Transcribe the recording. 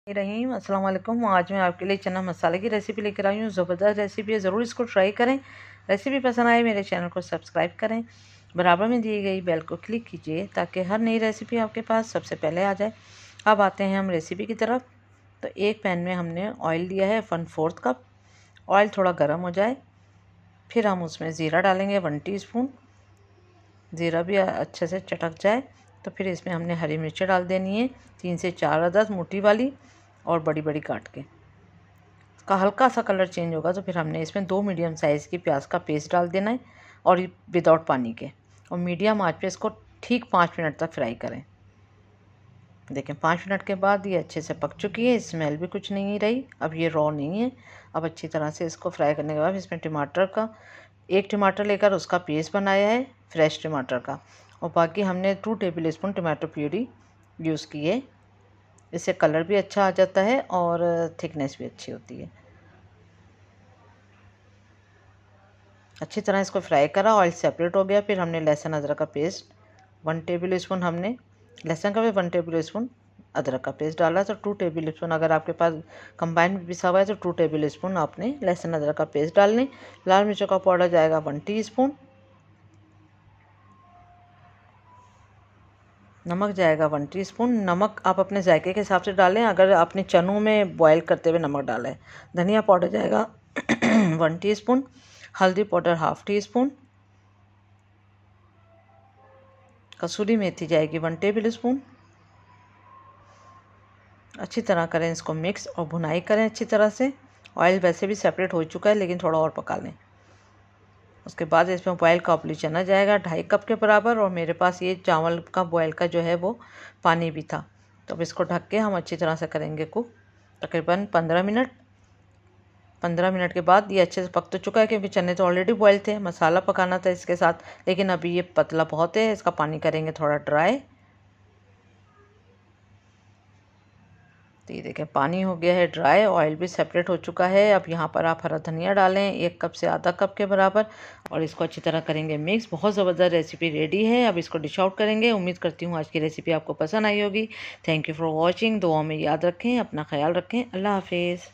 रहीम अस्सलाम वालेकुम। आज मैं आपके लिए चना मसाले की रेसिपी लेकर आई हूँ। ज़बरदस्त रेसिपी है, ज़रूर इसको ट्राई करें। रेसिपी पसंद आए मेरे चैनल को सब्सक्राइब करें, बराबर में दी गई बेल को क्लिक कीजिए ताकि हर नई रेसिपी आपके पास सबसे पहले आ जाए। अब आते हैं हम रेसिपी की तरफ। तो एक पैन में हमने ऑयल लिया है 1/4 कप। ऑयल थोड़ा गर्म हो जाए फिर हम उसमें ज़ीरा डालेंगे 1 टीस्पून। ज़ीरा भी अच्छे से चटक जाए तो फिर इसमें हमने हरी मिर्चें डाल देनी है 3 से 4 अदद मोटी वाली और बड़ी बड़ी काट के। इसका हल्का सा कलर चेंज होगा तो फिर हमने इसमें 2 मीडियम साइज़ की प्याज का पेस्ट डाल देना है और विदाउट पानी के, और मीडियम आंच पे इसको ठीक 5 मिनट तक फ्राई करें। देखें 5 मिनट के बाद ये अच्छे से पक चुकी है, स्मेल भी कुछ नहीं रही, अब ये रॉ नहीं है। अब अच्छी तरह से इसको फ्राई करने के बाद इसमें टमाटर का 1 टमाटर लेकर उसका पेस्ट बनाया है फ्रेश टमाटर का, और बाकी हमने 2 table spoon tomato puree use की है। इससे कलर भी अच्छा आ जाता है और थिकनेस भी अच्छी होती है। अच्छी तरह इसको फ्राई करा, ऑयल सेपरेट हो गया। फिर हमने लहसुन अदरक का पेस्ट 1 टेबल स्पून, हमने लहसुन का भी 1 टेबल स्पून अदरक का पेस्ट डाला, तो 2 टेबल स्पून अगर आपके पास कंबाइन में पिसा हुआ है तो 2 टेबल स्पून आपने लहसुन अदरक का पेस्ट डालने। लाल मिर्चों का पाउडर जाएगा 1 टीस्पून, नमक जाएगा 1 टीस्पून। नमक आप अपने जायके के हिसाब से डालें, अगर आपने चनों में बॉयल करते हुए नमक डाला है। धनिया पाउडर जाएगा 1 टीस्पून, हल्दी पाउडर 1/2 टीस्पून, कसूरी मेथी जाएगी 1 टेबल स्पून। अच्छी तरह करें इसको मिक्स और भुनाई करें अच्छी तरह से। ऑयल वैसे भी सेपरेट हो चुका है लेकिन थोड़ा और पका लें। उसके बाद इसमें बॉयल काबुली चना जाएगा 2.5 कप के बराबर, और मेरे पास ये चावल का बॉयल का जो है वो पानी भी था। तो अब इसको ढक के हम अच्छी तरह से करेंगे कुक तकरीबन 15 मिनट। 15 मिनट के बाद ये अच्छे से पक तो चुका है क्योंकि चने तो ऑलरेडी बॉयल थे, मसाला पकाना था इसके साथ, लेकिन अभी ये पतला बहुत है, इसका पानी करेंगे थोड़ा ड्राई। तो ये देखें पानी हो गया है ड्राई, ऑयल भी सेपरेट हो चुका है। अब यहाँ पर आप हरा धनिया डालें 1 कप से आधा कप के बराबर, और इसको अच्छी तरह करेंगे मिक्स। बहुत ज़बरदस्त रेसिपी रेडी है। अब इसको डिश आउट करेंगे। उम्मीद करती हूँ आज की रेसिपी आपको पसंद आई होगी। Thank you for watching. दुआ में याद रखें, अपना ख्याल रखें। अल्लाह हाफिज़।